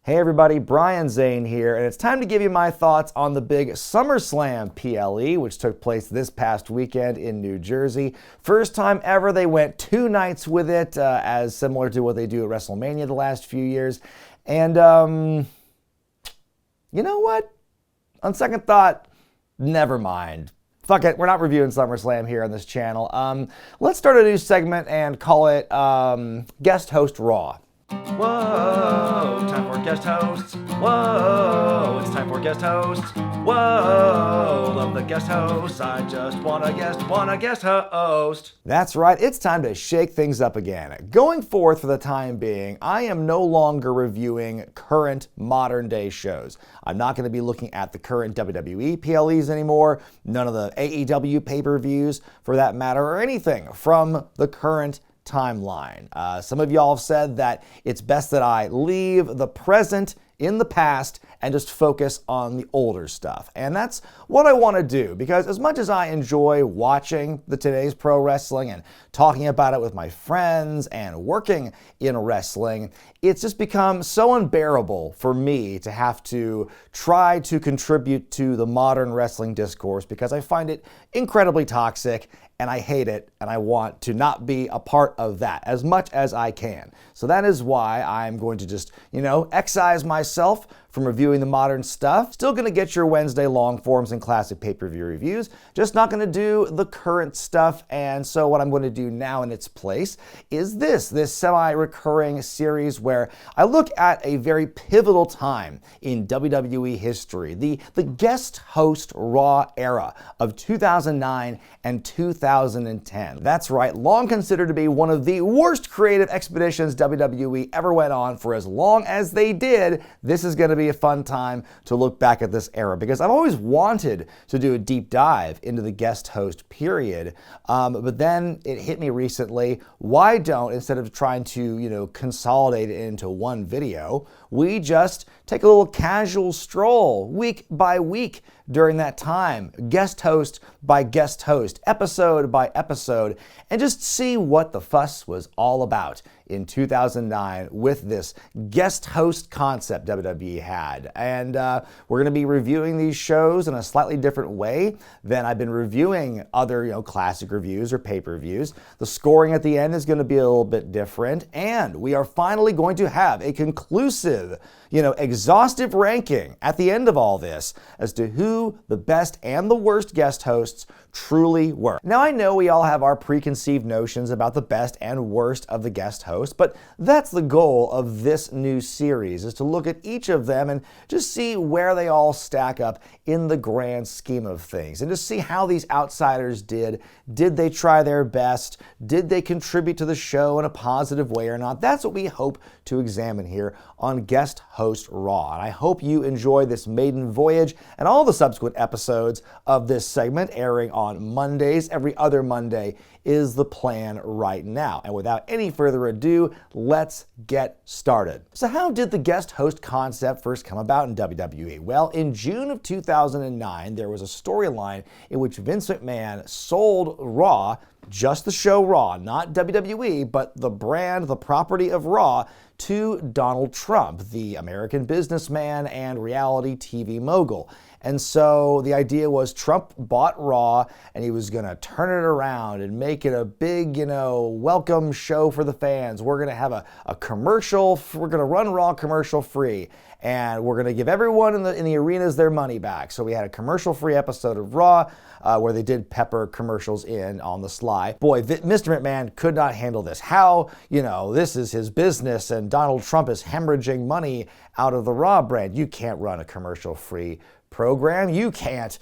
Hey everybody, Brian Zane here, and it's time to give you my thoughts on the big SummerSlam PLE, which took place this past weekend in New Jersey. First time ever they went 2 nights with it, as similar to what they do at WrestleMania the last few years. And you know what? On second thought, never mind. Fuck it, we're not reviewing SummerSlam here on this channel. Let's start a new segment and call it Guest Host Raw. Whoa, time for guest hosts. Whoa, it's time for guest hosts. Whoa, love the guest hosts. I just want a guest host. That's right, it's time to shake things up again. Going forth for the time being, I am no longer reviewing current modern day shows. I'm not going to be looking at the current WWE PLEs anymore, none of the AEW pay-per-views for that matter, or anything from the current timeline. Some of y'all have said that it's best that I leave the present in the past and just focus on the older stuff. And that's what I want to do, because as much as I enjoy watching today's pro wrestling and talking about it with my friends and working in wrestling, it's just become so unbearable for me to have to try to contribute to the modern wrestling discourse, because I find it incredibly toxic and I hate it, and I want to not be a part of that as much as I can. So that is why I'm going to just, excise myself from reviewing the modern stuff. Still gonna get your Wednesday long forms and classic pay-per-view reviews, just not gonna do the current stuff. And so what I'm gonna do now in its place is this semi-recurring series where I look at a very pivotal time in WWE history, the guest host Raw era of 2009 and 2010. That's right, long considered to be one of the worst creative expeditions WWE ever went on. For as long as they did, this is gonna be a fun time to look back at this era, because I've always wanted to do a deep dive into the guest host period, but then it hit me recently, why don't, instead of trying to consolidate it into one video, we just take a little casual stroll week by week during that time, guest host by guest host, episode by episode, and just see what the fuss was all about in 2009 with this guest host concept WWE had. And we're going to be reviewing these shows in a slightly different way than I've been reviewing other classic reviews or pay-per-views. The scoring at the end is going to be a little bit different, and we are finally going to have a conclusive, exhaustive ranking at the end of all this as to who the best and the worst guest hosts truly were. Now, I know we all have our preconceived notions about the best and worst of the guest hosts, but that's the goal of this new series, is to look at each of them and just see where they all stack up in the grand scheme of things, and just see how these outsiders did. Did they try their best? Did they contribute to the show in a positive way or not? That's what we hope to examine here on Guest Host Raw. And I hope you enjoy this maiden voyage and all the subsequent episodes of this segment airing on Mondays. Every other Monday is the plan right now. And without any further ado, let's get started. So how did the guest host concept first come about in WWE? Well, in June of 2009, there was a storyline in which Vince McMahon sold Raw, just the show Raw, not WWE, but the brand, the property of Raw, to Donald Trump, the American businessman and reality TV mogul. And so the idea was Trump bought Raw and he was going to turn it around and make it a big, welcome show for the fans. We're going to have a commercial, we're going to run Raw commercial free, and we're going to give everyone in the arenas their money back. So we had a commercial free episode of Raw where they did pepper commercials in on the sly. Boy, Mr. McMahon could not handle this. How, this is his business and Donald Trump is hemorrhaging money out of the Raw brand. You can't run a commercial free program. You can't,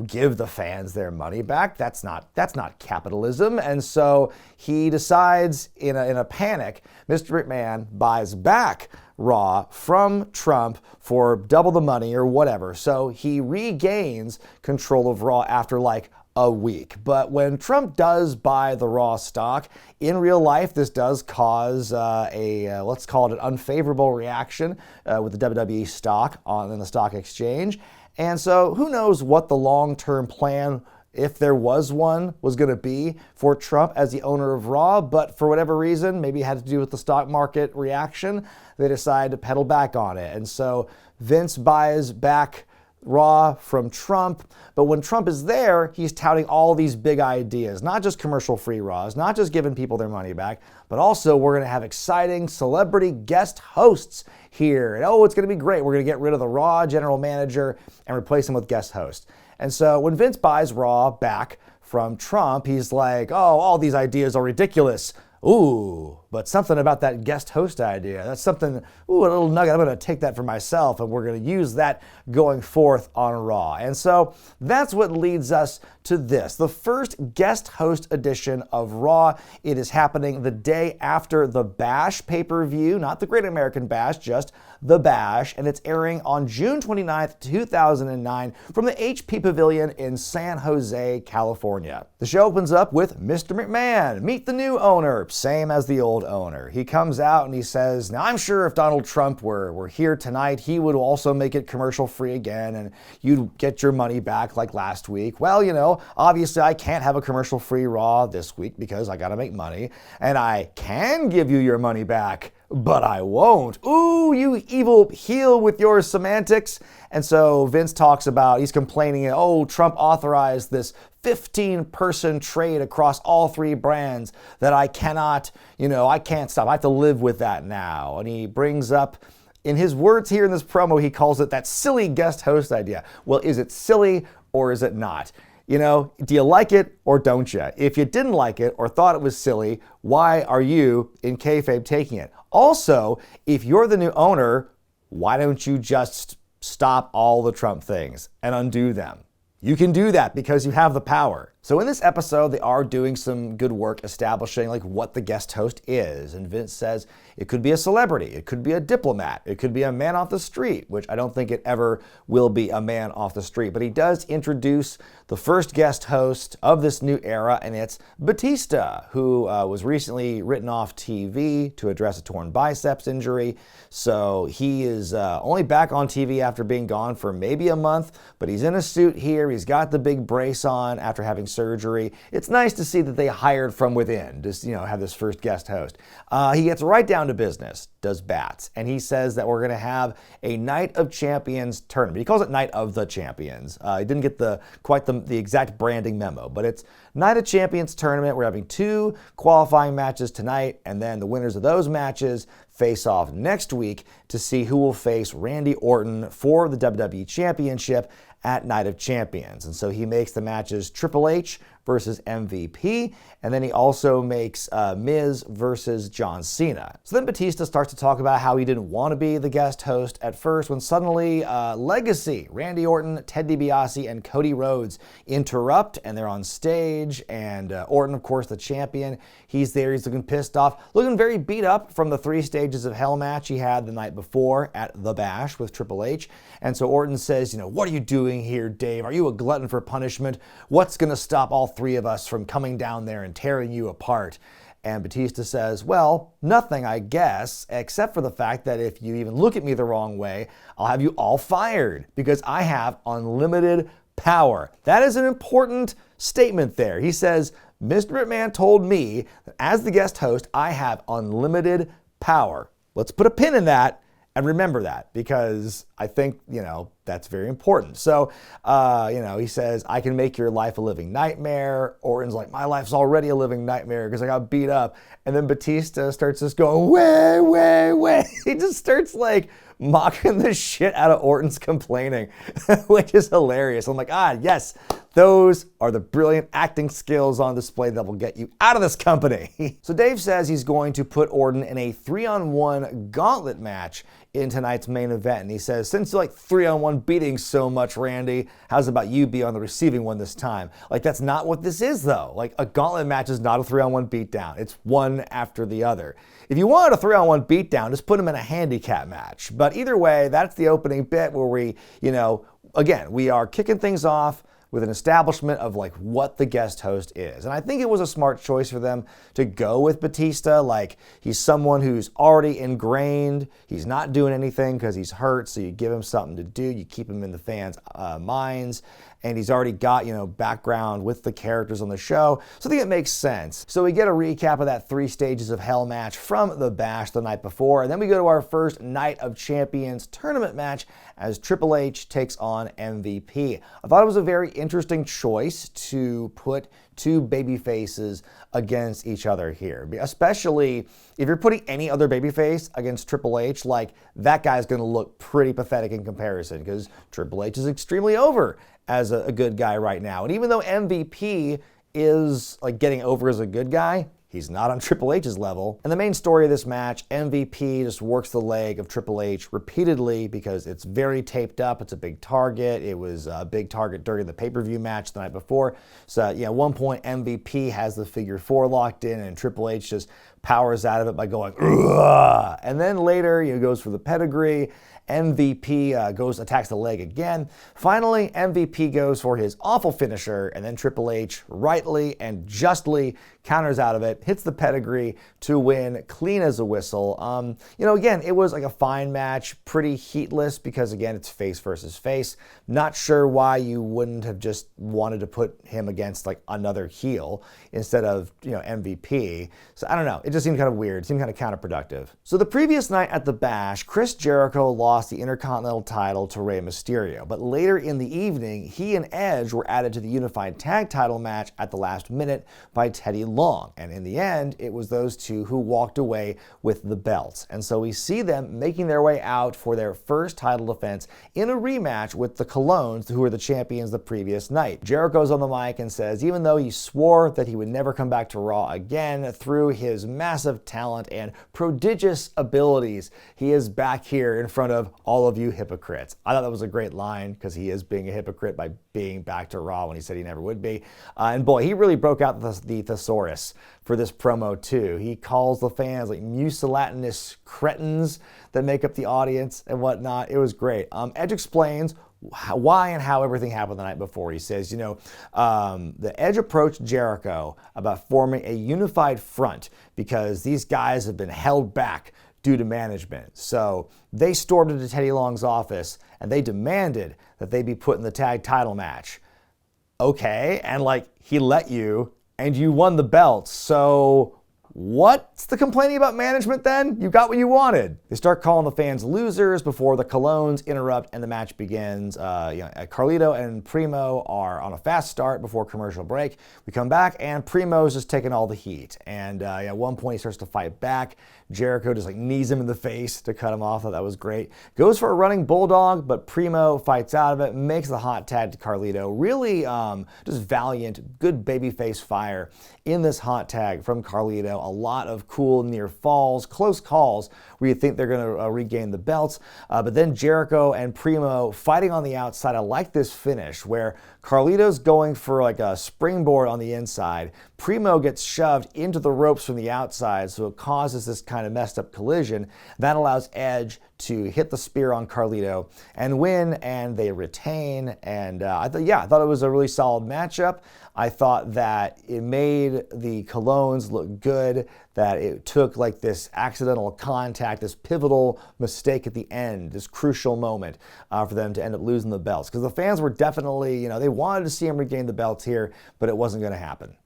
give the fans their money back. That's not capitalism. And so he decides in a panic, Mr. McMahon buys back Raw from Trump for double the money or whatever. So he regains control of Raw after like a week. But when Trump does buy the Raw stock, in real life, this does cause let's call it an unfavorable reaction with the WWE stock in the stock exchange. And so who knows what the long-term plan if there was one, was going to be for Trump as the owner of Raw, but for whatever reason, maybe it had to do with the stock market reaction, they decided to pedal back on it. And so Vince buys back Raw from Trump, but when Trump is there, he's touting all these big ideas, not just commercial-free Raws, not just giving people their money back, but also we're going to have exciting celebrity guest hosts here. And it's going to be great. We're going to get rid of the Raw general manager and replace him with guest hosts. And so when Vince buys Raw back from Trump, he's like, all these ideas are ridiculous. Ooh, but something about that guest host idea, that's something, a little nugget, I'm going to take that for myself, and we're going to use that going forth on Raw. And so that's what leads us to this, the first guest host edition of Raw. It is happening the day after the Bash pay-per-view, not the Great American Bash, just the Bash, and it's airing on June 29th, 2009 from the HP Pavilion in San Jose, California. The show opens up with Mr. McMahon, meet the new owner, same as the old owner. He comes out and he says, now I'm sure if Donald Trump were here tonight, he would also make it commercial free again and you'd get your money back like last week. Well, obviously I can't have a commercial free Raw this week because I gotta make money, and I can give you your money back, but I won't. Ooh, you evil heel with your semantics. And so Vince talks about, he's complaining, Trump authorized this 15-person trade across all three brands that I cannot, I can't stop. I have to live with that now. And he brings up, in his words here in this promo, he calls it that silly guest host idea. Well, is it silly or is it not? Do you like it or don't you? If you didn't like it or thought it was silly, why are you, in kayfabe, taking it? Also, if you're the new owner, why don't you just stop all the Trump things and undo them? You can do that because you have the power. So in this episode, they are doing some good work establishing what the guest host is. And Vince says it could be a celebrity, it could be a diplomat, it could be a man off the street, which I don't think it ever will be a man off the street. But he does introduce the first guest host of this new era, and it's Batista, who was recently written off TV to address a torn biceps injury. So he is only back on TV after being gone for maybe a month, but he's in a suit here. He's got the big brace on after having surgery. It's nice to see that they hired from within to have this first guest host. He gets right down to business, does bats, and he says that we're going to have a Night of Champions tournament. He calls it Night of the Champions. He didn't get quite the exact branding memo, but it's Night of Champions tournament. We're having 2 qualifying matches tonight, and then the winners of those matches face off next week to see who will face Randy Orton for the WWE Championship at Night of Champions. And so he makes the matches Triple H versus MVP, and then he also makes Miz versus John Cena. So then Batista starts to talk about how he didn't want to be the guest host at first, when suddenly Legacy, Randy Orton, Ted DiBiase, and Cody Rhodes interrupt, and they're on stage, and Orton, of course, the champion, he's there, he's looking pissed off, looking very beat up from the 3 stages of Hell match he had the night before at The Bash with Triple H. And so Orton says, what are you doing here, Dave? Are you a glutton for punishment? What's going to stop all 3 of us from coming down there and tearing you apart? And Batista says, well, nothing, I guess, except for the fact that if you even look at me the wrong way, I'll have you all fired because I have unlimited power. That is an important statement there. He says, Mr. McMahon told me that as the guest host, I have unlimited power. Let's put a pin in that and remember that, because I think, that's very important. So, he says, I can make your life a living nightmare. Orton's like, my life's already a living nightmare because I got beat up. And then Batista starts just going, way. He just starts mocking the shit out of Orton's complaining, which is hilarious. I'm like, yes, those are the brilliant acting skills on display that will get you out of this company. So Dave says he's going to put Orton in a 3-on-1 gauntlet match in tonight's main event. And he says, since you like 3-on-1 beating so much, Randy, how's about you be on the receiving one this time? That's not what this is, though. A gauntlet match is not a 3-on-1 beatdown. It's one after the other. If you wanted a 3-on-1 beatdown, just put him in a handicap match. But either way, that's the opening bit where we, again, we are kicking things off with an establishment of like what the guest host is. And I think it was a smart choice for them to go with Batista. Like, he's someone who's already ingrained. He's not doing anything because he's hurt, so you give him something to do. You keep him in the fans' minds. And he's already got, background with the characters on the show. So I think it makes sense. So we get a recap of that 3 stages of hell match from the Bash the night before. And then we go to our first Night of Champions tournament match as Triple H takes on MVP. I thought it was a very interesting choice to put 2 babyfaces against each other here, especially if you're putting any other babyface against Triple H. Like, that guy's going to look pretty pathetic in comparison because Triple H is extremely over as a good guy right now. And even though MVP is like getting over as a good guy, he's not on Triple H's level. And the main story of this match, MVP just works the leg of Triple H repeatedly because it's very taped up. It's a big target. It was a big target during the pay-per-view match the night before. So, at one point, MVP has the figure 4 locked in, and Triple H just powers out of it by going, ugh. And then later, goes for the pedigree. MVP attacks the leg again. Finally, MVP goes for his awful finisher, and then Triple H rightly and justly counters out of it, hits the pedigree to win clean as a whistle. Again, it was like a fine match, pretty heatless because, again, it's face versus face. Not sure why you wouldn't have just wanted to put him against like another heel instead of, MVP. So I don't know. It just seemed kind of weird. It seemed kind of counterproductive. So the previous night at the Bash, Chris Jericho lost the Intercontinental title to Rey Mysterio, but later in the evening, he and Edge were added to the Unified Tag Title match at the last minute by Teddy Long. And in the end, it was those two who walked away with the belts. And so we see them making their way out for their first title defense in a rematch with the Colognes, who were the champions the previous night. Jericho's on the mic and says, even though he swore that he would never come back to Raw again, through his massive talent and prodigious abilities, he is back here in front of all of you hypocrites. I thought that was a great line because he is being a hypocrite by being back to Raw when he said he never would be. And boy, he really broke out the thesaurus for this promo too. He calls the fans like mucilatinous cretins that make up the audience and whatnot. It was great. Edge explains why and how everything happened the night before. He says, the Edge approached Jericho about forming a unified front because these guys have been held back due to management. So they stormed into Teddy Long's office and they demanded that they be put in the tag title match. Okay, and he let you and you won the belts. So what's the complaining about management then? You got what you wanted. They start calling the fans losers before the Colognes interrupt and the match begins. Carlito and Primo are on a fast start before commercial break. We come back and Primo's just taking all the heat. And at one point he starts to fight back. Jericho just knees him in the face to cut him off. Thought that was great. Goes for a running bulldog, but Primo fights out of it, makes the hot tag to Carlito. Really just valiant, good babyface fire in this hot tag from Carlito. A lot of cool near falls, close calls where you think they're going to regain the belts. But then Jericho and Primo fighting on the outside. I like this finish where Carlito's going for a springboard on the inside. Primo gets shoved into the ropes from the outside, so it causes this kind of messed up collision. That allows Edge to hit the spear on Carlito and win, and they retain. And I thought it was a really solid matchup. I thought that it made the Colognes look good, that it took this accidental contact, this pivotal mistake at the end, this crucial moment for them to end up losing the belts. Because the fans were definitely, they wanted to see him regain the belts here, but it wasn't going to happen.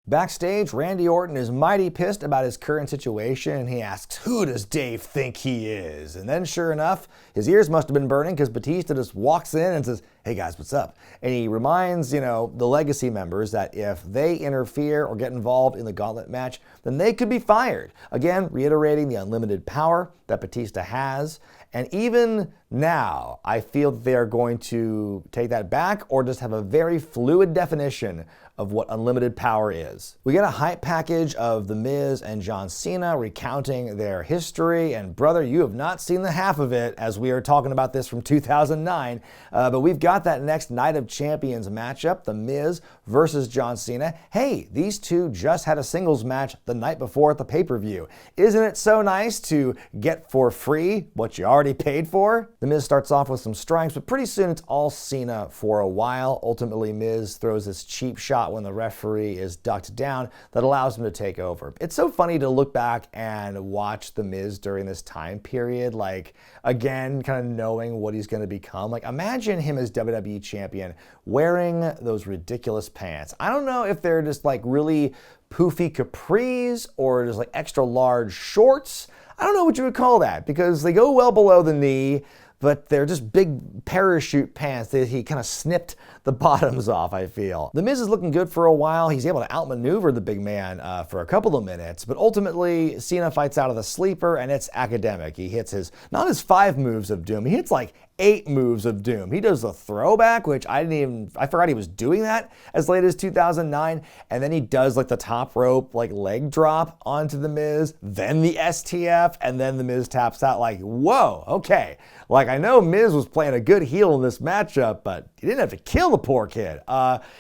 Backstage, Randy Orton is mighty pissed about his current situation, and he asks, who does Dave think he is? And then sure enough, his ears must have been burning because Batista just walks in and says, hey guys, what's up? And he reminds, the Legacy members that if they interfere or get involved in the Gauntlet match, then they could be fired. Again, reiterating the unlimited power that Batista has. And even now, I feel that they are going to take that back or just have a very fluid definition of what unlimited power is. We get a hype package of The Miz and John Cena recounting their history, and brother, you have not seen the half of it as we are talking about this from 2009, but we've got that next Night of Champions matchup, The Miz versus John Cena. Hey, these two just had a singles match the night before at the pay-per-view. Isn't it so nice to get for free what you already already paid for. The Miz starts off with some strikes, but pretty soon it's all Cena for a while. Ultimately, Miz throws this cheap shot when the referee is ducked down that allows him to take over. It's so funny to look back and watch the Miz during this time period, like, again, kind of knowing what he's going to become. Like, imagine him as WWE champion wearing those ridiculous pants. I don't know if they're just like really poofy capris or just like extra large shorts. I don't know what you would call that because they go well below the knee, but they're just big parachute pants that he kind of snipped the bottoms off, I feel. The Miz is looking good for a while. He's able to outmaneuver the big man for a couple of minutes, but ultimately Cena fights out of the sleeper and it's academic. He hits not his 5 moves of doom, he hits like 8 moves of doom. He does the throwback, which I forgot he was doing that as late as 2009, and then he does like the top rope, like leg drop onto the Miz, then the STF, and then the Miz taps out. Like, whoa, okay. Like, I know Miz was playing a good heel in this matchup, but he didn't have to kill the poor kid.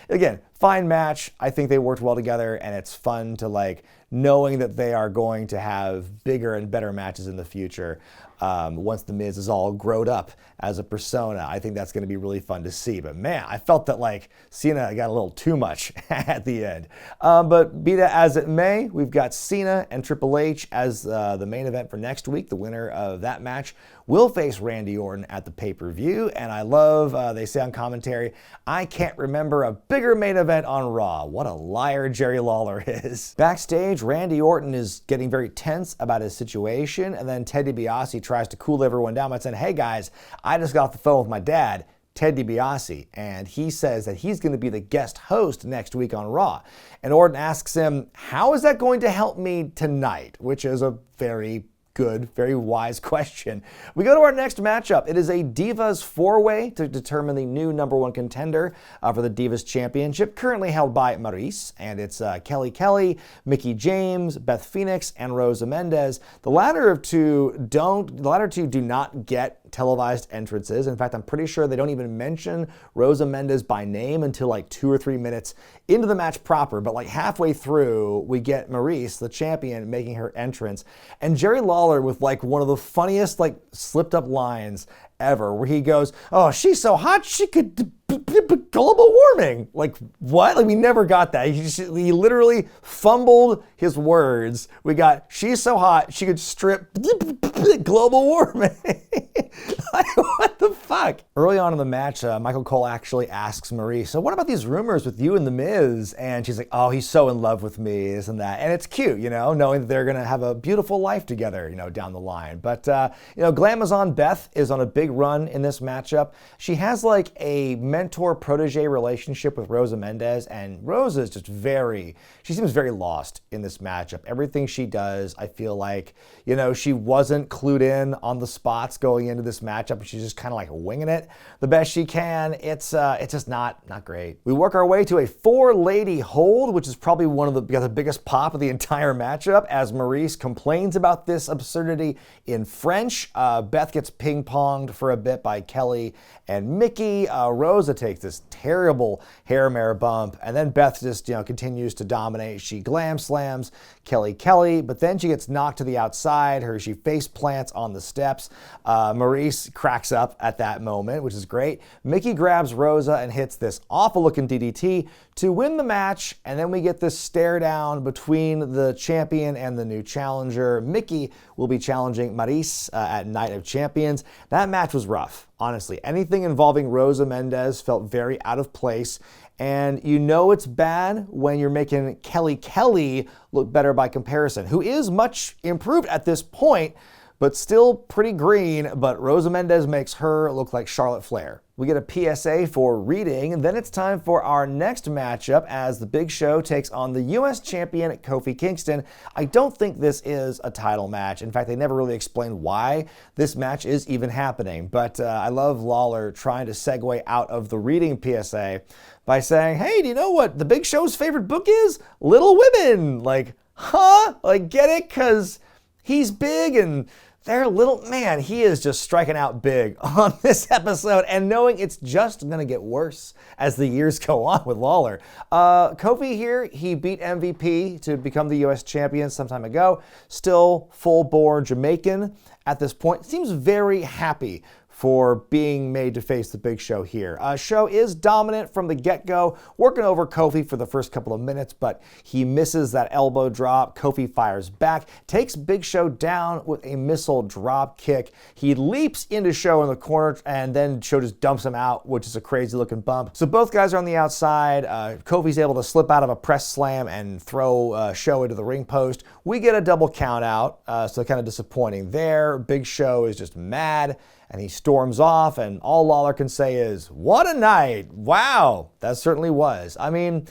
Again, fine match. I think they worked well together, and it's fun to like knowing that they are going to have bigger and better matches in the future. Once the Miz is all growed up as a persona, I think that's going to be really fun to see. But man, I felt that like Cena got a little too much at the end. But be that as it may, we've got Cena and Triple H as the main event for next week. The winner of that match will face Randy Orton at the pay-per-view. And I love, they say on commentary, I can't remember a bigger main event on Raw. What a liar Jerry Lawler is. Backstage, Randy Orton is getting very tense about his situation, and then Ted DiBiase tries to cool everyone down by saying, hey guys, I just got off the phone with my dad, Ted DiBiase, and he says that he's going to be the guest host next week on Raw. And Orton asks him, how is that going to help me tonight? Which is a very good, very wise question. We go to our next matchup. It is a Divas 4-way to determine the new #1 contender for the Divas Championship, currently held by Maryse, and it's Kelly, Mickie James, Beth Phoenix, and Rosa Mendes. The latter two do not get televised entrances. In fact, I'm pretty sure they don't even mention Rosa Mendes by name until like 2 or 3 minutes into the match proper. But like halfway through, we get Maryse, the champion, making her entrance. And Jerry Lawler with like one of the funniest like slipped up lines ever, where he goes, oh, she's so hot she could global warming. Like, what? Like, we never got that. He literally fumbled his words. We got, she's so hot she could strip global warming. Like, what the fuck? Early on in the match, Michael Cole actually asks Maryse, so what about these rumors with you and The Miz? And she's like, oh, he's so in love with me, isn't that? And it's cute, you know, knowing that they're going to have a beautiful life together, you know, down the line. But, you know, Glamazon Beth is on a big run in this matchup. She has like a mentor-protege relationship with Rosa Mendes, and Rosa is just she seems very lost in this matchup. Everything she does, I feel like, you know, she wasn't clued in on the spots going into this matchup, and she's just kind of like winging it the best she can. It's just not great. We work our way to a 4-lady hold, which is probably the biggest pop of the entire matchup, as Maryse complains about this absurdity in French. Beth gets ping-ponged for a bit by Kelly and Mickie. Rosa takes this terrible hair mare bump, and then Beth just, you know, continues to dominate. She glam slams Kelly, but then she gets knocked to the outside. She face plants on the steps. Maryse cracks up at that moment, which is great. Mickie grabs Rosa and hits this awful looking DDT to win the match, and then we get this stare down between the champion and the new challenger. Mickie will be challenging Maryse at Night of Champions. That match was rough, honestly. Anything involving Rosa Mendes felt very out of place, and you know it's bad when you're making Kelly look better by comparison, who is much improved at this point, but still pretty green. But Rosa Mendes makes her look like Charlotte Flair. We get a PSA for reading, and then it's time for our next matchup as the Big Show takes on the U.S. champion Kofi Kingston. I don't think this is a title match. In fact, they never really explain why this match is even happening. But I love Lawler trying to segue out of the reading PSA by saying, hey, do you know what the Big Show's favorite book is? Little Women. Like, huh? Like, get it? Because he's big and Their little man, he is just striking out big on this episode, and knowing it's just going to get worse as the years go on with Lawler. Kofi here, he beat MVP to become the U.S. champion some time ago. Still full-bore Jamaican at this point. Seems very happy for being made to face the Big Show here. Show is dominant from the get-go, working over Kofi for the first couple of minutes, but he misses that elbow drop. Kofi fires back, takes Big Show down with a missile drop kick. He leaps into Show in the corner, and then Show just dumps him out, which is a crazy-looking bump. So both guys are on the outside. Kofi's able to slip out of a press slam and throw Show into the ring post. We get a double count out, so kind of disappointing there. Big Show is just mad, and he storms off, and all Lawler can say is, "What a night. Wow." That certainly was. I mean,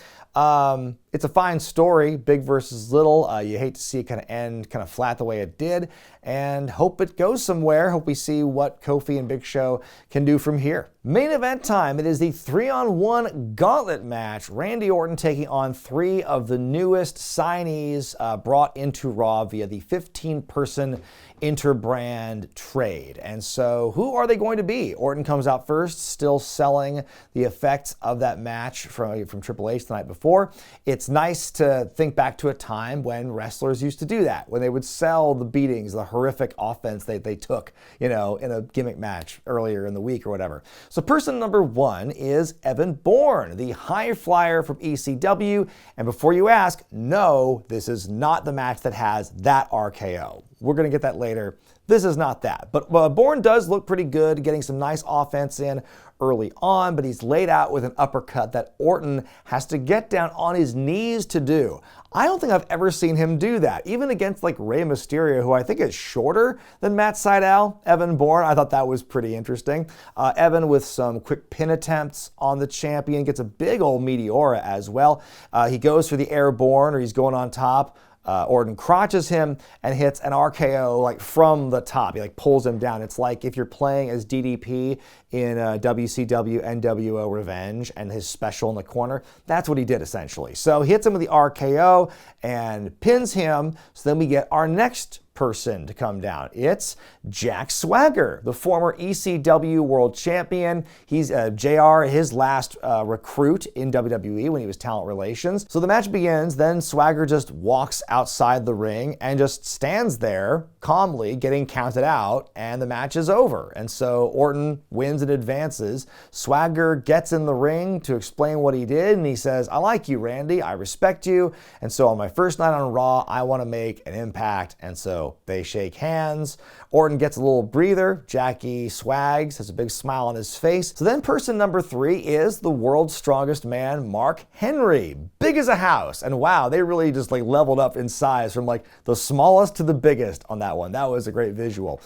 it's a fine story, big versus little. You hate to see it kind of end kind of flat the way it did, and hope it goes somewhere. Hope we see what Kofi and Big Show can do from here. Main event time. It is the 3-on-1 Gauntlet match. Randy Orton taking on 3 of the newest signees brought into Raw via the 15-person interbrand trade. And so who are they going to be? Orton comes out first, still selling the effects of that match from Triple H the night before. It's nice to think back to a time when wrestlers used to do that, when they would sell the beatings, the horrific offense they took, in a gimmick match earlier in the week or whatever. So person number 1 is Evan Bourne, the high flyer from ECW. And before you ask, no, this is not the match that has that RKO. We're going to get that later. This is not that. But Bourne does look pretty good, getting some nice offense in early on, but he's laid out with an uppercut that Orton has to get down on his knees to do. I don't think I've ever seen him do that, even against like Rey Mysterio, who I think is shorter than Matt Sydal. Evan Bourne, I thought that was pretty interesting. Evan with some quick pin attempts on the champion, gets a big old Meteora as well. He goes for the airborne, or he's going on top. Orton crotches him and hits an RKO like from the top. He like pulls him down. It's like if you're playing as DDP in WCW NWO Revenge and his special in the corner. That's what he did essentially. So he hits him with the RKO and pins him. So then we get our next person to come down. It's Jack Swagger, the former ECW World Champion. He's JR, his last recruit in WWE when he was talent relations. So the match begins, then Swagger just walks outside the ring and just stands there calmly getting counted out, and the match is over. And so Orton wins and advances. Swagger gets in the ring to explain what he did, and he says, "I like you, Randy. I respect you. And so on my first night on Raw, I want to make an impact." And so they shake hands. Orton gets a little breather. Jackie swags, has a big smile on his face. So then person number 3 is the world's strongest man, Mark Henry. Big as a house. And wow, they really just like leveled up in size from like the smallest to the biggest on that one. That was a great visual.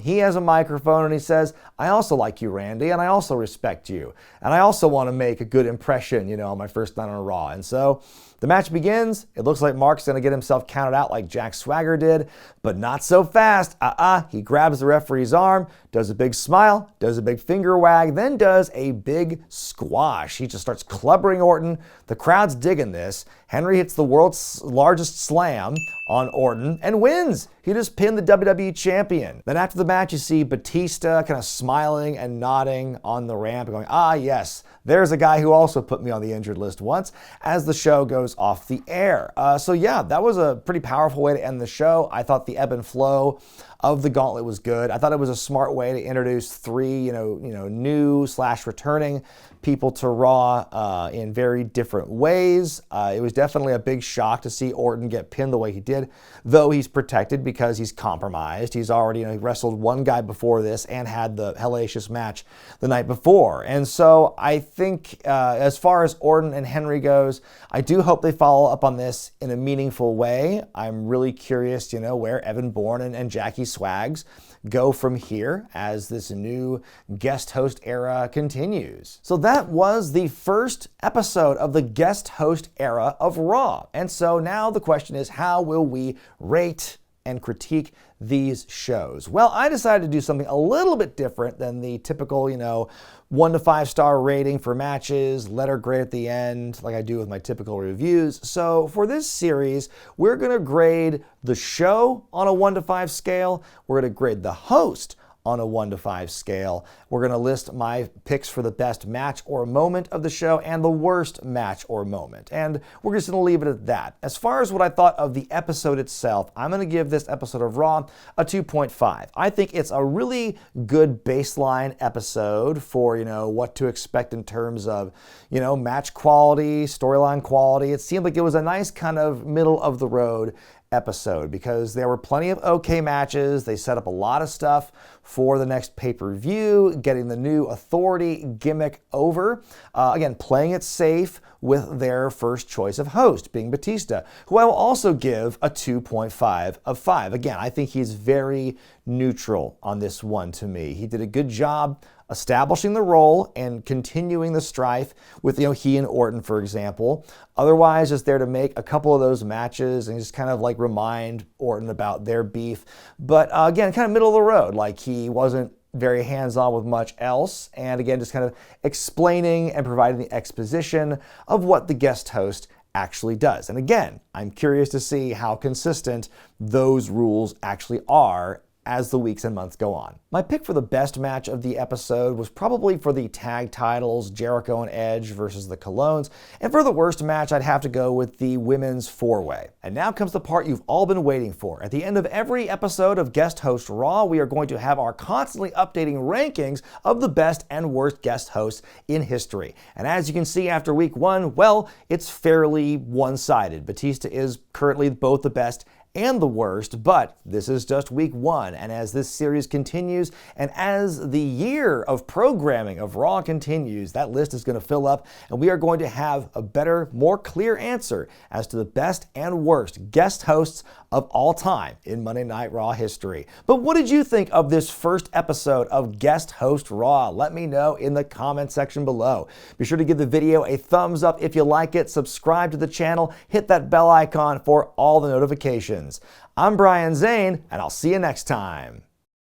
He has a microphone and he says, "I also like you, Randy, and I also respect you. And I also want to make a good impression, on my first night on Raw." And so the match begins. It looks like Mark's going to get himself counted out like Jack Swagger did, but not so fast. He grabs the referee's arm, does a big smile, does a big finger wag, then does a big squash. He just starts clubbering Orton. The crowd's digging this. Henry hits the world's largest slam on Orton and wins. He just pinned the WWE champion. Then after the match, you see Batista kind of smiling and nodding on the ramp and going, yes, there's a guy who also put me on the injured list once, as the show goes off the air. So yeah, that was a pretty powerful way to end the show. I thought the ebb and flow of the Gauntlet was good. I thought it was a smart way to introduce 3, new/returning people to Raw in very different ways. It was definitely a big shock to see Orton get pinned the way he did, though he's protected because he's compromised. He's already he wrestled one guy before this and had the hellacious match the night before. And so I think as far as Orton and Henry goes, I do hope they follow up on this in a meaningful way. I'm really curious, where Evan Bourne and Jackie Swags go from here as this new guest host era continues. So that was the first episode of the guest host era of Raw. And so now the question is, how will we rate and critique these shows? Well, I decided to do something a little bit different than the typical, 1 to 5 star rating for matches, letter grade at the end, like I do with my typical reviews. So for this series, we're going to grade the show on a 1 to 5 scale. We're going to grade the host on a 1 to 5 scale. We're going to list my picks for the best match or moment of the show and the worst match or moment. And we're just going to leave it at that. As far as what I thought of the episode itself, I'm going to give this episode of Raw a 2.5. I think it's a really good baseline episode for, what to expect in terms of, match quality, storyline quality. It seemed like it was a nice kind of middle of the road episode because there were plenty of okay matches. They set up a lot of stuff for the next pay-per-view, getting the new authority gimmick over. Again, playing it safe with their first choice of host, being Batista, who I will also give a 2.5 of 5. Again, I think he's very neutral on this one to me. He did a good job establishing the role and continuing the strife with, he and Orton, for example. Otherwise, just there to make a couple of those matches and just kind of like remind Orton about their beef. But again, kind of middle of the road. Like he wasn't very hands-on with much else. And again, just kind of explaining and providing the exposition of what the guest host actually does. And again, I'm curious to see how consistent those rules actually are as the weeks and months go on. My pick for the best match of the episode was probably for the tag titles, Jericho and Edge versus the Colognes, and for the worst match, I'd have to go with the women's four-way. And now comes the part you've all been waiting for. At the end of every episode of Guest Host Raw, we are going to have our constantly updating rankings of the best and worst guest hosts in history. And as you can see after week 1, well, it's fairly one-sided. Batista is currently both the best and the worst, but this is just week 1, and as this series continues, and as the year of programming of Raw continues, that list is going to fill up, and we are going to have a better, more clear answer as to the best and worst guest hosts of all time in Monday Night Raw history. But what did you think of this first episode of Guest Host Raw? Let me know in the comment section below. Be sure to give the video a thumbs up if you like it, subscribe to the channel, hit that bell icon for all the notifications. I'm Brian Zane, and I'll see you next time.